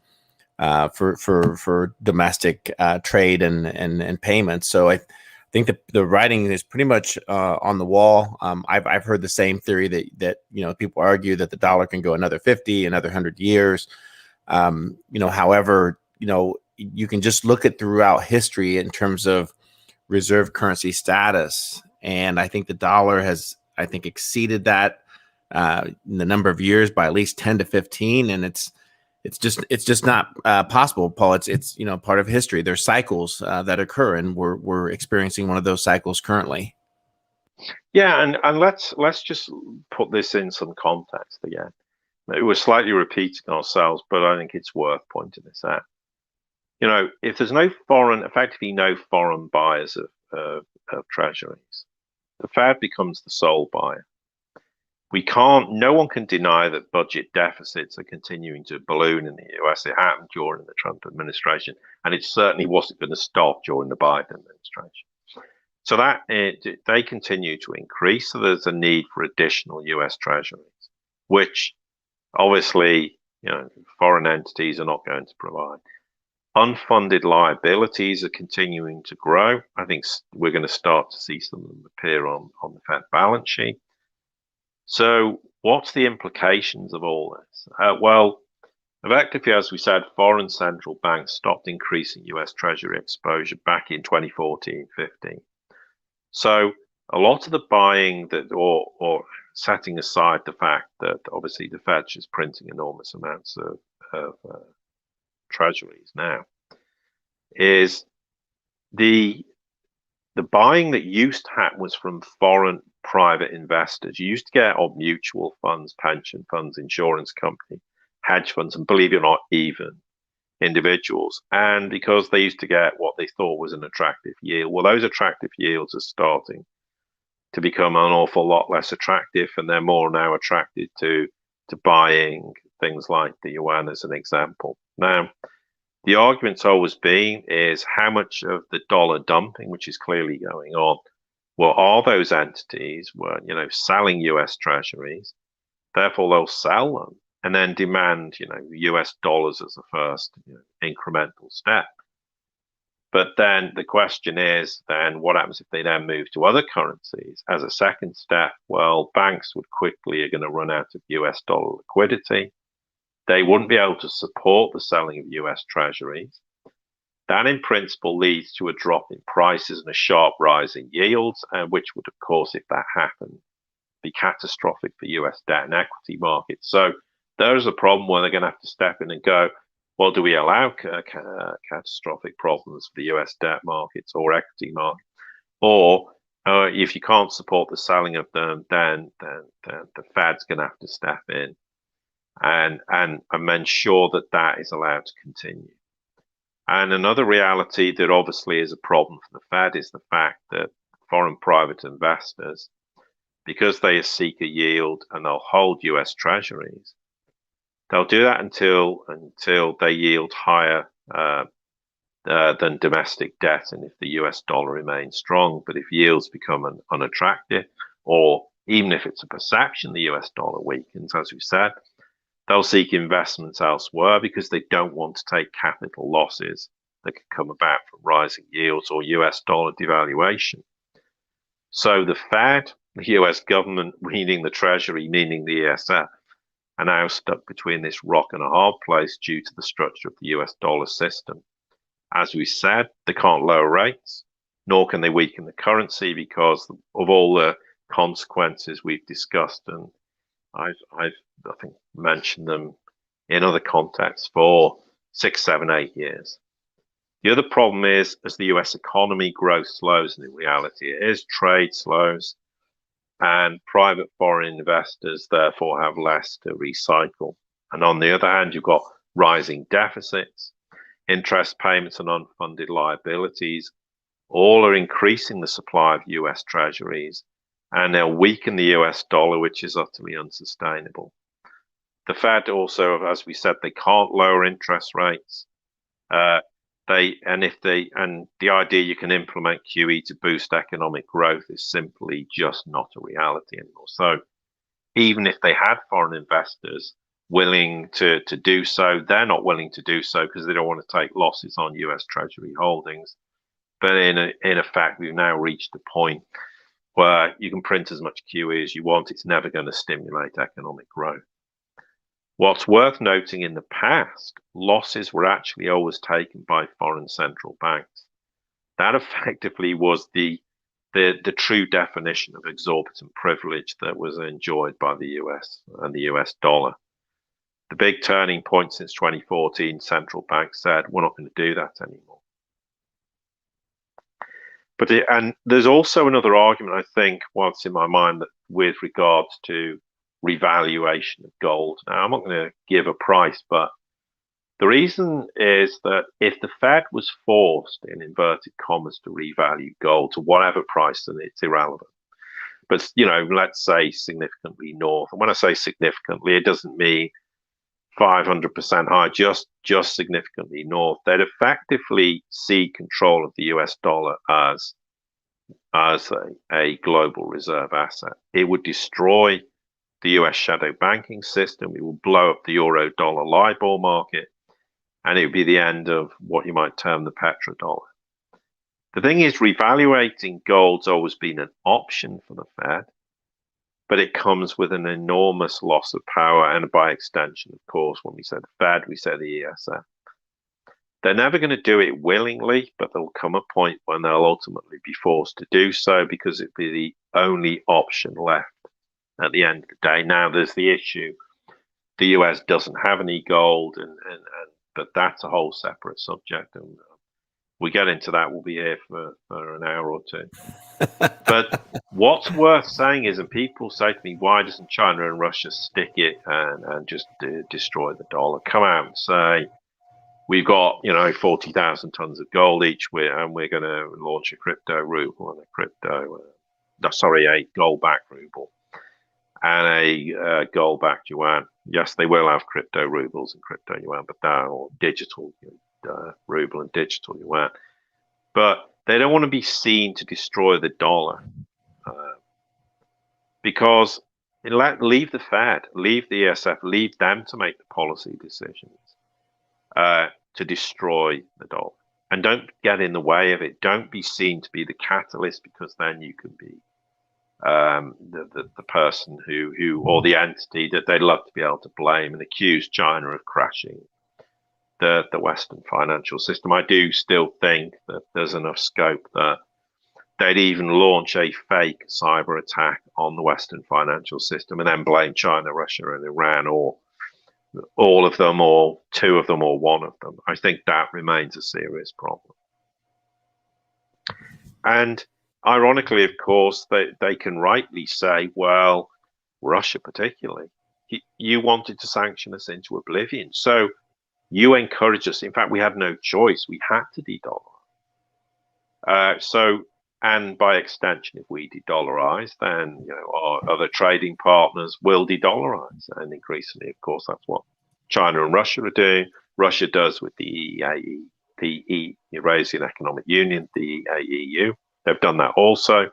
for domestic trade and payments. So I think that the writing is pretty much on the wall. I've heard the same theory that people argue that the dollar can go another 50, another 100 years. However, you can just look at throughout history in terms of reserve currency status, and I think the dollar has, exceeded that in the number of years by at least 10 to 15, and it's it's just not possible, Paul. It's part of history. There's cycles that occur, and we're experiencing one of those cycles currently. Yeah, and let's just put this in some context again. We're slightly repeating ourselves, but I think it's worth pointing this out. If there's effectively no foreign buyers of treasuries, the Fed becomes the sole buyer. No one can deny that budget deficits are continuing to balloon in the US. It happened during the Trump administration, and it certainly wasn't going to stop during the Biden administration. So they continue to increase. So there's a need for additional US treasuries, which obviously, foreign entities are not going to provide. Unfunded liabilities are continuing to grow. I think we're going to start to see some of them appear on the Fed balance sheet. So what's the implications of all this? Well, effectively, as we said, foreign central banks stopped increasing US Treasury exposure back in 2014-15. So a lot of the buying or setting aside the fact that obviously the Fed's just printing enormous amounts of treasuries now, is the buying that used to happen was from foreign private investors. You used to get on mutual funds, pension funds, insurance company, hedge funds, and believe it or not, even individuals. And because they used to get what they thought was an attractive yield, well, those attractive yields are starting to become an awful lot less attractive, and they're more now attracted to buying things like the yuan as an example. Now, the argument's always been is how much of the dollar dumping, which is clearly going on, well, all those entities were, selling US treasuries, therefore they'll sell them and then demand, US dollars as a first incremental step. But then the question is, then what happens if they then move to other currencies as a second step? Well, banks would quickly are going to run out of US dollar liquidity. They wouldn't be able to support the selling of US treasuries. That in principle leads to a drop in prices and a sharp rise in yields, which would, of course, if that happened, be catastrophic for US debt and equity markets. So there's a problem where they're going to have to step in and go, well, do we allow catastrophic problems for the US debt markets or equity markets? Or if you can't support the selling of them, then the Fed's going to have to step in and ensure that is allowed to continue. And another reality that obviously is a problem for the Fed is the fact that foreign private investors, because they seek a yield and they'll hold US treasuries, they'll do that until they yield higher than domestic debt, and if the US dollar remains strong. But if yields become unattractive, or even if it's a perception the US dollar weakens, as we said, they'll seek investments elsewhere because they don't want to take capital losses that could come about from rising yields or US dollar devaluation. So the Fed, the US government, meaning the Treasury, meaning the ESF, are now stuck between this rock and a hard place due to the structure of the US dollar system. As we said, they can't lower rates, nor can they weaken the currency because of all the consequences we've discussed, and I've I think mentioned them in other contexts for 6, 7, 8 years. The other problem is, as the US economy growth slows, and in reality it is, trade slows, and private foreign investors therefore have less to recycle. And on the other hand, you've got rising deficits, interest payments and unfunded liabilities, all are increasing the supply of US treasuries, and they'll weaken the US dollar, which is utterly unsustainable. The Fed also, as we said, they can't lower interest rates. The idea you can implement QE to boost economic growth is simply just not a reality anymore. So even if they had foreign investors willing to do so, they're not willing to do so because they don't want to take losses on US Treasury holdings. But in effect, we've now reached a point where you can print as much QE as you want. It's never going to stimulate economic growth. What's worth noting, in the past, losses were actually always taken by foreign central banks. That effectively was the true definition of exorbitant privilege that was enjoyed by the US and the US dollar. the big turning point since 2014, central banks said, we're not going to do that anymore. And there's also another argument, I think, what's in my mind, that with regards to revaluation of gold. Now, I'm not going to give a price, but the reason is that if the Fed was forced, in inverted commas, to revalue gold to whatever price, then it's irrelevant. But, let's say significantly north. And when I say significantly, it doesn't mean 500% high, just significantly north. They'd effectively cede control of the US dollar as a global reserve asset. It would destroy the US shadow banking system. It will blow up the euro dollar LIBOR market, and it would be the end of what you might term the petrodollar. The thing is, revaluating gold's always been an option for the Fed, but it comes with an enormous loss of power, and by extension, of course, when we say the Fed, we say the ESF. They're never going to do it willingly, but there'll come a point when they'll ultimately be forced to do so, because it'll be the only option left at the end of the day. Now, there's the issue. The US doesn't have any gold, but that's a whole separate subject. And we get into that, we'll be here for an hour or two. But what's worth saying is, and people say to me, why doesn't China and Russia stick it and just destroy the dollar? Come out and say, we've got 40,000 tons of gold each, and we're going to launch a crypto ruble and a gold-backed ruble and a gold-backed yuan. Yes, they will have crypto rubles and crypto yuan, but they're digital ruble and digital yuan. But they don't want to be seen to destroy the dollar, because leave the Fed, leave the ESF, leave them to make the policy decisions to destroy the dollar, and don't get in the way of it. Don't be seen to be the catalyst, because then you can be the person who or the entity that they'd love to be able to blame and accuse China of crashing the Western financial system. I do still think that there's enough scope that they'd even launch a fake cyber attack on the Western financial system and then blame China, Russia, and Iran, or all of them, or two of them, or one of them. I think that remains a serious problem. And ironically, of course, they can rightly say, well, Russia particularly, you wanted to sanction us into oblivion. So you encourage us. In fact, we had no choice. We had to de-dollarize. And by extension, if we de-dollarize, then our other trading partners will de-dollarize. And increasingly, of course, that's what China and Russia are doing. Russia does with the EAE, the Eurasian Economic Union, the EAEU. They've done that also,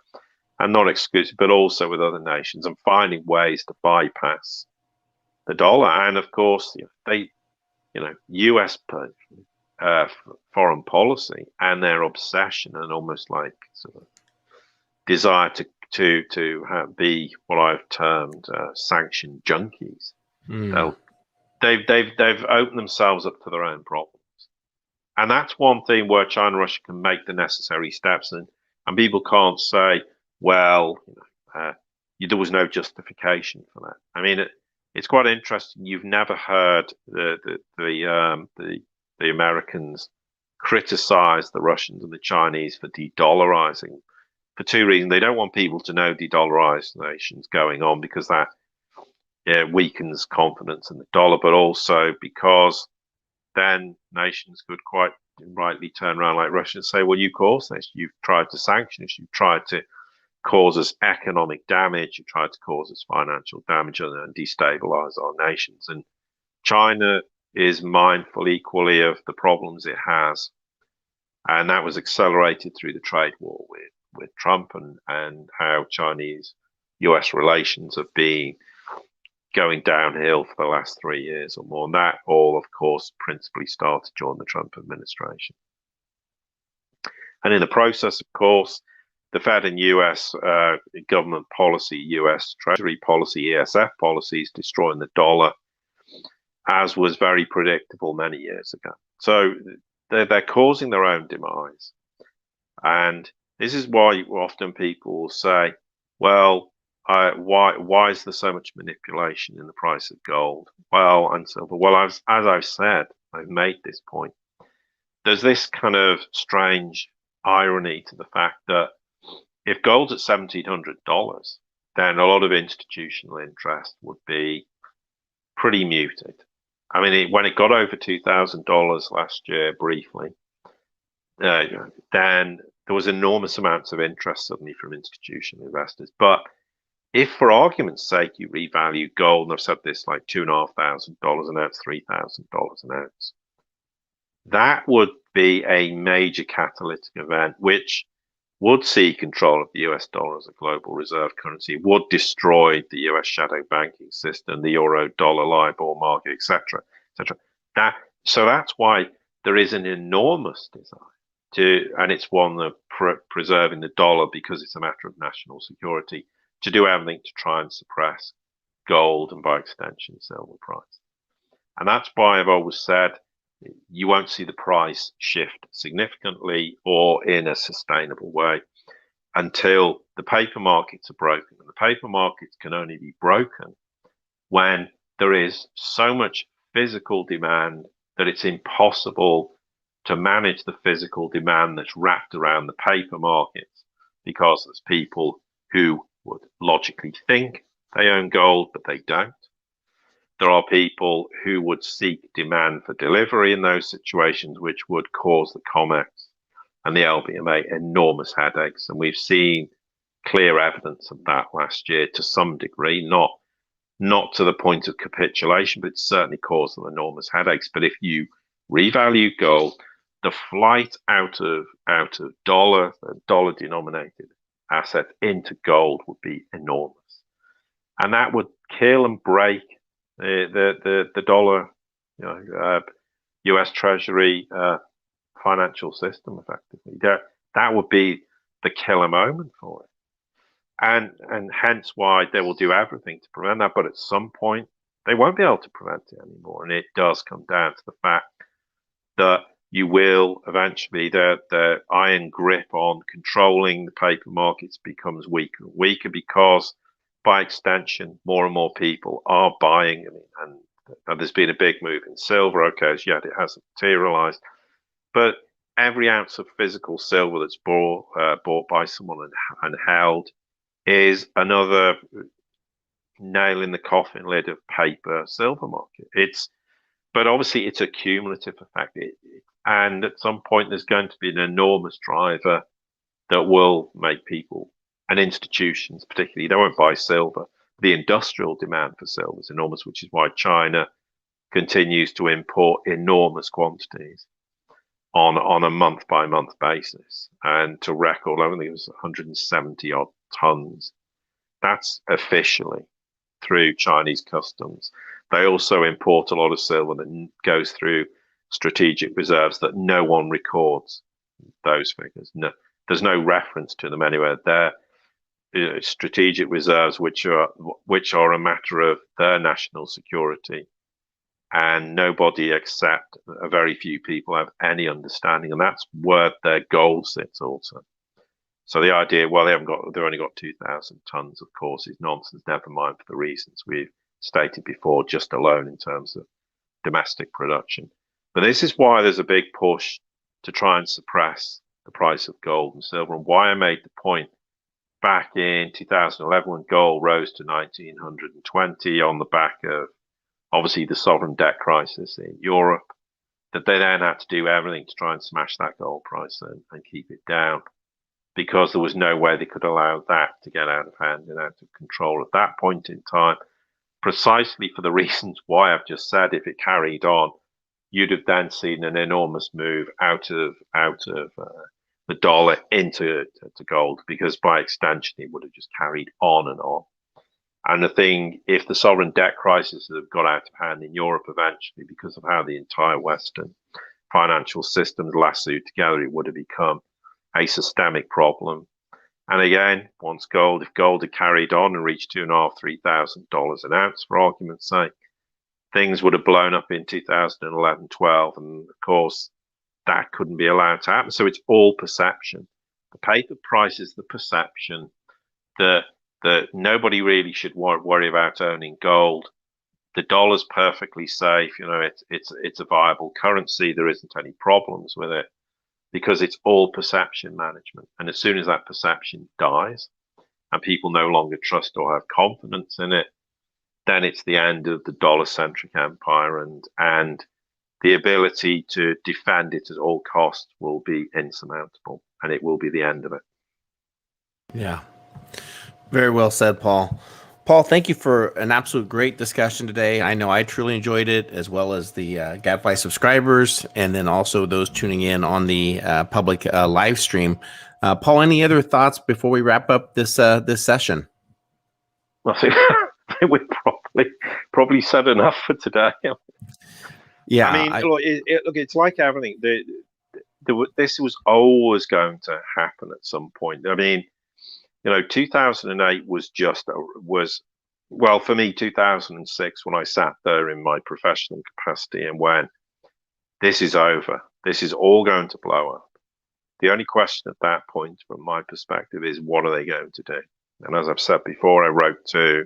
and not exclusive, but also with other nations, and finding ways to bypass the dollar. And of course, US foreign policy and their obsession and almost like sort of desire to be what I've termed sanction junkies. They've opened themselves up to their own problems, and that's one thing where China and Russia can make the necessary steps, and people can't say, well, there was no justification for that. I mean, it's quite interesting. You've never heard the Americans criticize the Russians and the Chinese for de-dollarizing, for two reasons. They don't want people to know de-dollarization's going on, because that weakens confidence in the dollar, but also because then nations could quite rightly turn around like Russia and say, well, you caused this. You've tried to sanction us. You've tried to cause us economic damage. You've tried to cause us financial damage and destabilize our nations. And China is mindful equally of the problems it has. And that was accelerated through the trade war with Trump, and how Chinese-US relations have been going downhill for the last 3 years or more. And that all, of course, principally started during the Trump administration. And in the process, of course, the Fed and US government policy, US Treasury policy, ESF policies destroying the dollar, as was very predictable many years ago. So they're causing their own demise. And this is why often people will say, well, why is there so much manipulation in the price of gold? Well, and silver. Well, as I've said, I've made this point. There's this kind of strange irony to the fact that if gold's at $1,700, then a lot of institutional interest would be pretty muted. I mean, when it got over $2,000 last year, briefly, then there was enormous amounts of interest suddenly from institutional investors. But if, for argument's sake, you revalue gold, and I've said this, like $2,500 an ounce, $3,000 an ounce, that would be a major catalytic event, which would see control of the US dollar as a global reserve currency, would destroy the US shadow banking system, the euro dollar LIBOR market, etc., etc. That's why there is an enormous desire to, and it's one of preserving the dollar because it's a matter of national security, to do everything to try and suppress gold and, by extension, silver price. And that's why I've always said you won't see the price shift significantly or in a sustainable way until the paper markets are broken. And the paper markets can only be broken when there is so much physical demand that it's impossible to manage the physical demand that's wrapped around the paper markets, because there's people who would logically think they own gold, but they don't. There are people who would seek demand for delivery in those situations, which would cause the COMEX and the LBMA enormous headaches. And we've seen clear evidence of that last year to some degree, not to the point of capitulation, but it certainly caused them enormous headaches. But if you revalue gold, the flight out of dollar denominated assets into gold would be enormous. And that would kill and break the dollar, US Treasury financial system effectively. That would be the killer moment for it, and hence why they will do everything to prevent that. But at some point, they won't be able to prevent it anymore, and it does come down to the fact that you will eventually, the iron grip on controlling the paper markets becomes weaker and weaker, because by extension, more and more people are buying. And there's been a big move in silver. Okay, as yet it hasn't materialized, but every ounce of physical silver that's bought by someone and held is another nail in the coffin lid of paper silver market. But obviously it's a cumulative effect. And at some point, there's going to be an enormous driver that will make people, and institutions particularly, they won't buy silver. The industrial demand for silver is enormous, which is why China continues to import enormous quantities on a month by month basis, and to record, I think it was 170 odd tons. That's officially through Chinese customs. They also import a lot of silver that goes through strategic reserves that no one records those figures. No, there's no reference to them anywhere. They're strategic reserves which are a matter of their national security, and nobody except a very few people have any understanding, and that's where their gold sits also. So the idea, well, they've only got 2,000 tons, of course, is nonsense. Never mind for the reasons we've stated before, just alone in terms of domestic production. But this is why there's a big push to try and suppress the price of gold and silver, and why I made the point back in 2011 when gold rose to 1,920 on the back of obviously the sovereign debt crisis in Europe, that they then had to do everything to try and smash that gold price and keep it down, because there was no way they could allow that to get out of hand and out of control at that point in time, precisely for the reasons why I've just said. If it carried on, you'd have then seen an enormous move out of the dollar into gold, because by extension it would have just carried on and on. And the thing, if the sovereign debt crisis had got out of hand in Europe eventually, because of how the entire Western financial systems lassoed together, it would have become a systemic problem. And again, if gold had carried on and reached $2,500, $3,000 an ounce, for argument's sake, things would have blown up in 2011, 12. And of course, that couldn't be allowed to happen. So it's all perception. The paper price is the perception that that nobody really should worry about owning gold. The dollar's perfectly safe. It's a viable currency. There isn't any problems with it because it's all perception management. And as soon as that perception dies and people no longer trust or have confidence in it, then it's the end of the dollar-centric empire, and the ability to defend it at all costs will be insurmountable, and it will be the end of it. Yeah. Very well said, Paul. Paul, thank you for an absolute great discussion today. I know I truly enjoyed it, as well as the Gadfly subscribers, and then also those tuning in on the public live stream. Paul, any other thoughts before we wrap up this session? I think we probably said enough for today. Yeah, I mean, look, it's like everything. This was always going to happen at some point. I mean, 2008 was well, for me, 2006, when I sat there in my professional capacity and went, this is over. This is all going to blow up. The only question at that point, from my perspective, is what are they going to do? And as I've said before, I wrote to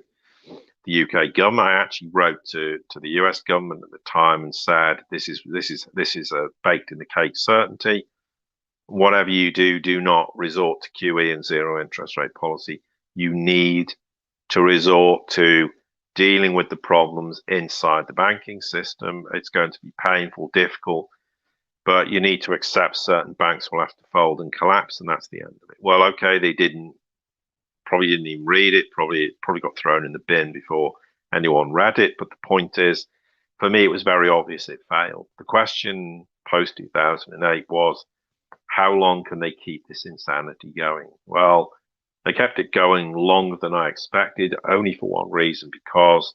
the UK government. I actually wrote to the US government at the time and said, this is a baked in the cake certainty. Whatever you do, do not resort to QE and zero interest rate policy. You need to resort to dealing with the problems inside the banking system. It's going to be painful, difficult, but you need to accept certain banks will have to fold and collapse, and that's the end of it. Well, okay, they probably didn't even read it, probably got thrown in the bin before anyone read it. But the point is, for me, it was very obvious it failed. The question post 2008 was, how long can they keep this insanity going? Well, they kept it going longer than I expected, only for one reason, because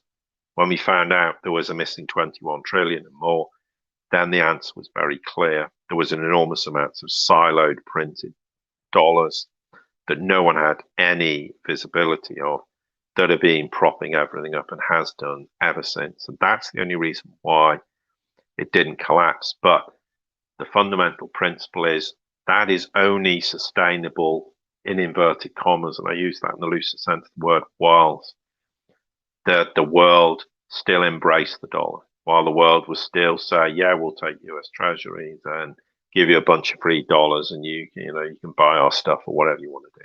when we found out there was a missing 21 trillion and more, then the answer was very clear. There was an enormous amount of siloed printed dollars that no one had any visibility of, that have been propping everything up and has done ever since. And that's the only reason why it didn't collapse. But the fundamental principle is that is only sustainable, in inverted commas, and I use that in the loosest sense of the word, whilst the world still embraced the dollar, while the world was still say, yeah, we'll take US treasuries and give you a bunch of free dollars, and you can buy our stuff or whatever you want to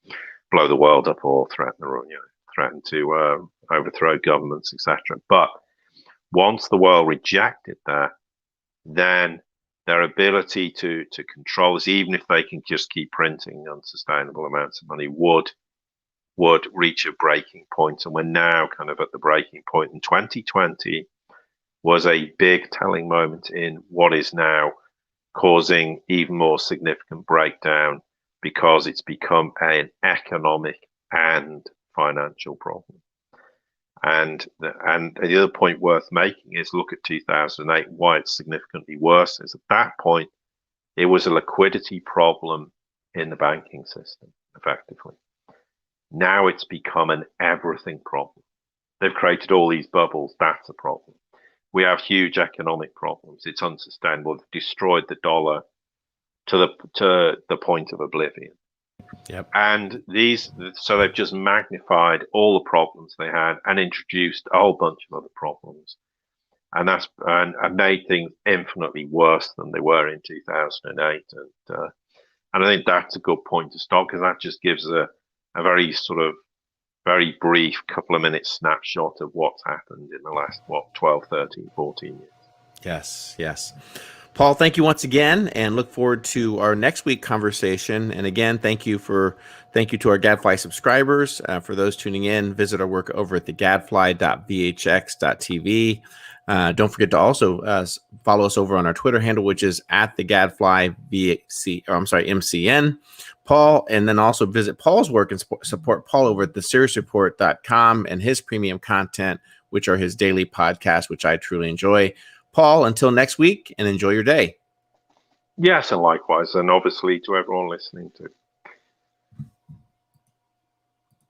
do, blow the world up or threaten to overthrow governments, etc. But once the world rejected that, then their ability to control this, even if they can just keep printing unsustainable amounts of money, would reach a breaking point. And we're now kind of at the breaking point. And 2020 was a big telling moment in what is now causing even more significant breakdown, because it's become an economic and financial problem. And the other point worth making is look at 2008, why it's significantly worse is at that point, it was a liquidity problem in the banking system, effectively. Now it's become an everything problem. They've created all these bubbles. That's a problem. We have huge economic problems. It's unsustainable. They've destroyed the dollar to the point of oblivion. Yep. And so they've just magnified all the problems they had and introduced a whole bunch of other problems, and made things infinitely worse than they were in 2008. And I think that's a good point to stop, because that just gives a very sort of very brief couple of minutes snapshot of what's happened in the last 12, 13, 14 years. Yes. Paul, thank you once again, and look forward to our next week conversation. And again, thank you to our Gadfly subscribers. For those tuning in, visit our work over at thegadfly.vhx.tv. Don't forget to also follow us over on our Twitter handle, which is at the Gadfly MCN. Paul, and then also visit Paul's work and support Paul over at theseriousreport.com and his premium content, which are his daily podcasts, which I truly enjoy. Paul, until next week, and enjoy your day. Yes, and likewise, and obviously to everyone listening too.